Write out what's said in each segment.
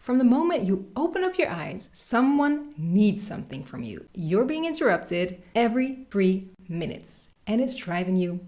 From the moment you open up your eyes, someone needs something from you. You're being interrupted every 3 minutes, and it's driving you.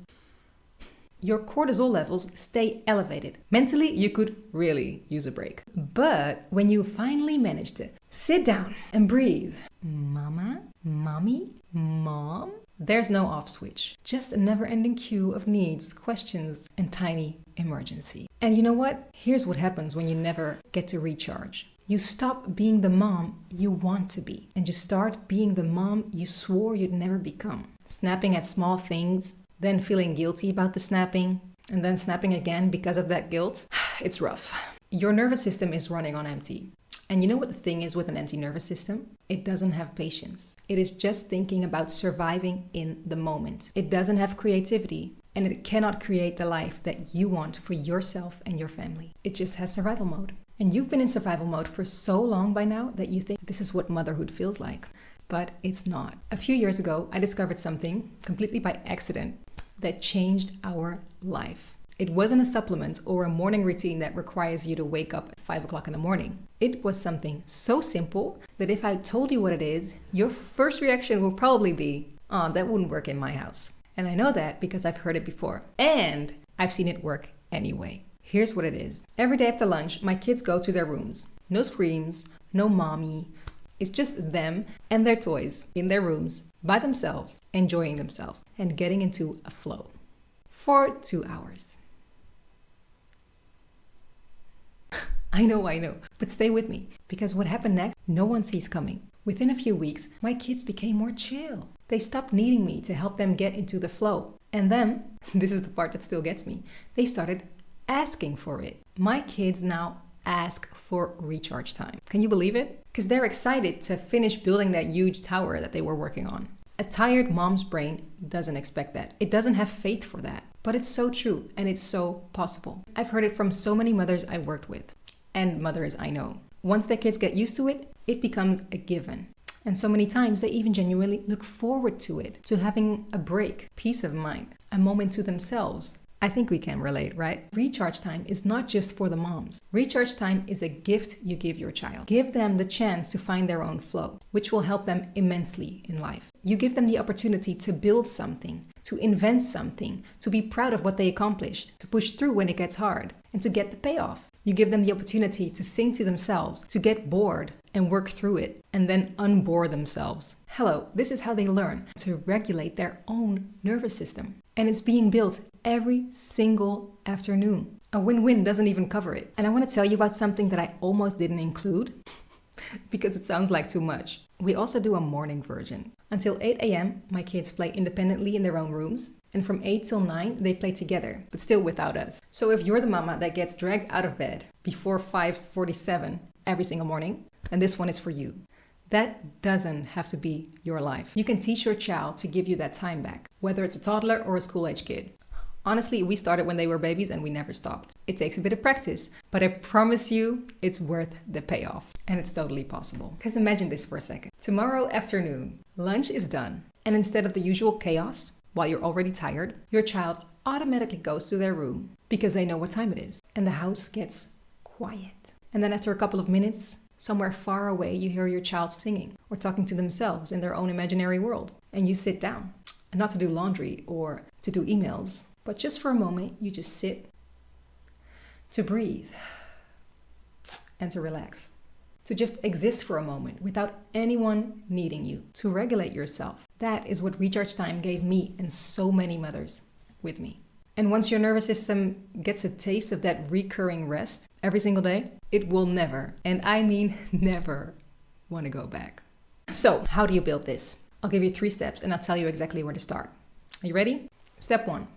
Your cortisol levels stay elevated. Mentally, you could really use a break. But when you finally manage to sit down and breathe, mama, mommy, mom, there's no off switch. Just a never-ending queue of needs, questions, and tiny emergency. And you know what? Here's what happens when you never get to recharge. You stop being the mom you want to be, and you start being the mom you swore you'd never become. Snapping at small things, then feeling guilty about the snapping, and then snapping again because of that guilt. It's rough. Your nervous system is running on empty. And you know what the thing is with an empty nervous system? It doesn't have patience. It is just thinking about surviving in the moment. It doesn't have creativity, and it cannot create the life that you want for yourself and your family. It just has survival mode. And you've been in survival mode for so long by now that you think this is what motherhood feels like. But it's not. A few years ago, I discovered something completely by accident that changed our life. It wasn't a supplement or a morning routine that requires you to wake up at 5 o'clock in the morning. It was something so simple that if I told you what it is, your first reaction will probably be, "Oh, that wouldn't work in my house." And I know that because I've heard it before. And I've seen it work anyway. Here's what it is. Every day after lunch, my kids go to their rooms. No screams, no mommy. It's just them and their toys in their rooms by themselves, enjoying themselves and getting into a flow for 2 hours. I know, but stay with me because what happened next, no one sees coming. Within a few weeks, my kids became more chill. They stopped needing me to help them get into the flow. And then, this is the part that still gets me, they started asking for it. My kids now ask for recharge time. Can you believe it? Because they're excited to finish building that huge tower that they were working on. A tired mom's brain doesn't expect that. It doesn't have faith for that. But it's so true and it's so possible. I've heard it from so many mothers I worked with and mothers I know. Once their kids get used to it, it becomes a given. And so many times they even genuinely look forward to it, to having a break, peace of mind, a moment to themselves. I think we can relate, right? Recharge time is not just for the moms. Recharge time is a gift you give your child. Give them the chance to find their own flow, which will help them immensely in life. You give them the opportunity to build something, to invent something, to be proud of what they accomplished, to push through when it gets hard, and to get the payoff. You give them the opportunity to sing to themselves, to get bored and work through it, and then unbore themselves. Hello, this is how they learn to regulate their own nervous system. And it's being built every single afternoon. A win-win doesn't even cover it. And I want to tell you about something that I almost didn't include because it sounds like too much. We also do a morning version. Until 8 a.m., my kids play independently in their own rooms. And from 8 till 9, they play together, but still without us. So if you're the mama that gets dragged out of bed before 5:47 every single morning, then this one is for you. That doesn't have to be your life. You can teach your child to give you that time back, whether it's a toddler or a school-age kid. Honestly, we started when they were babies and we never stopped. It takes a bit of practice, but I promise you it's worth the payoff. And it's totally possible. Because imagine this for a second. Tomorrow afternoon, lunch is done. And instead of the usual chaos, while you're already tired, your child automatically goes to their room because they know what time it is. And the house gets quiet. And then after a couple of minutes, somewhere far away, you hear your child singing or talking to themselves in their own imaginary world. And you sit down, and not to do laundry or to do emails, but just for a moment, you just sit to breathe and to relax. To just exist for a moment without anyone needing you, to regulate yourself. That is what recharge time gave me and so many mothers with me. And once your nervous system gets a taste of that recurring rest every single day, it will never, and I mean never, want to go back. So, how do you build this? I'll give you 3 steps and I'll tell you exactly where to start. Are you ready? Step 1.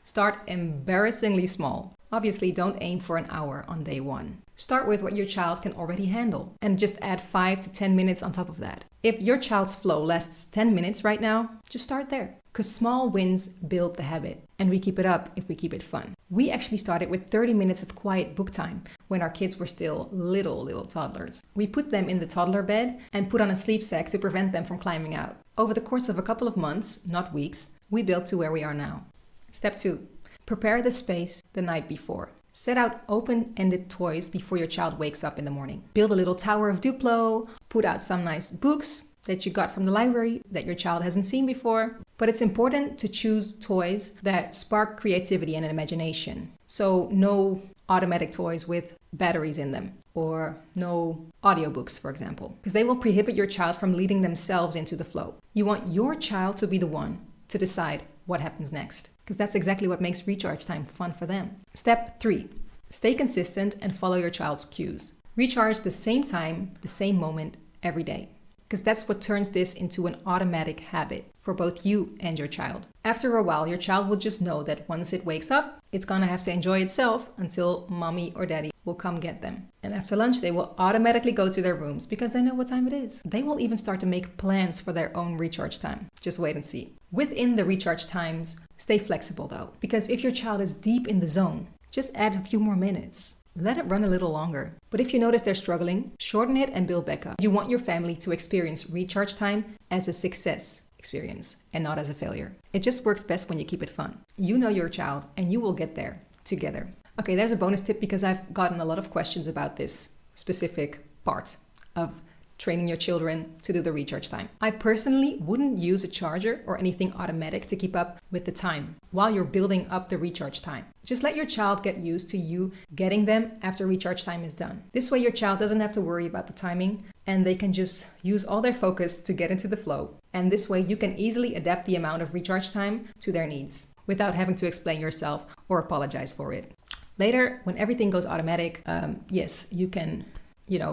Start embarrassingly small. Obviously, don't aim for an hour on day 1. Start with what your child can already handle and just add 5 to 10 minutes on top of that. If your child's flow lasts 10 minutes right now, just start there. Because small wins build the habit, and we keep it up if we keep it fun. We actually started with 30 minutes of quiet book time when our kids were still little toddlers. We put them in the toddler bed and put on a sleep sack to prevent them from climbing out. Over the course of a couple of months, not weeks, we built to where we are now. Step 2. Prepare the space the night before. Set out open-ended toys before your child wakes up in the morning. Build a little tower of Duplo, put out some nice books that you got from the library that your child hasn't seen before. But it's important to choose toys that spark creativity and imagination. So no automatic toys with batteries in them, or no audiobooks, for example, because they will prohibit your child from leading themselves into the flow. You want your child to be the one to decide what happens next, because that's exactly what makes recharge time fun for them. Step 3, stay consistent and follow your child's cues. Recharge the same time, the same moment, every day, because that's what turns this into an automatic habit for both you and your child. After a while, your child will just know that once it wakes up, it's gonna have to enjoy itself until mommy or daddy will come get them. And after lunch, they will automatically go to their rooms because they know what time it is. They will even start to make plans for their own recharge time. Just wait and see. Within the recharge times, stay flexible though, because if your child is deep in the zone, just add a few more minutes. Let it run a little longer. But if you notice they're struggling, shorten it and build back up. You want your family to experience recharge time as a success experience and not as a failure. It just works best when you keep it fun. You know your child and you will get there together. Okay, there's a bonus tip because I've gotten a lot of questions about this specific part of training your children to do the recharge time. I personally wouldn't use a charger or anything automatic to keep up with the time while you're building up the recharge time. Just let your child get used to you getting them after recharge time is done. This way your child doesn't have to worry about the timing and they can just use all their focus to get into the flow. And this way you can easily adapt the amount of recharge time to their needs without having to explain yourself or apologize for it. Later, when everything goes automatic, yes, you can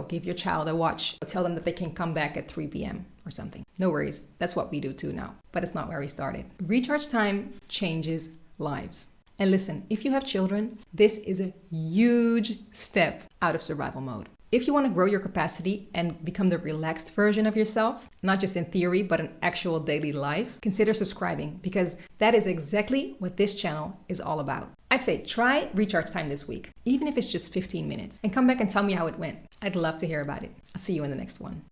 give your child a watch. Tell them that they can come back at 3 p.m. or something. No worries. That's what we do too now. But it's not where we started. Recharge time changes lives. And listen, if you have children, this is a huge step out of survival mode. If you want to grow your capacity and become the relaxed version of yourself, not just in theory, but in actual daily life, consider subscribing because that is exactly what this channel is all about. I'd say try recharge time this week, even if it's just 15 minutes, and come back and tell me how it went. I'd love to hear about it. I'll see you in the next one.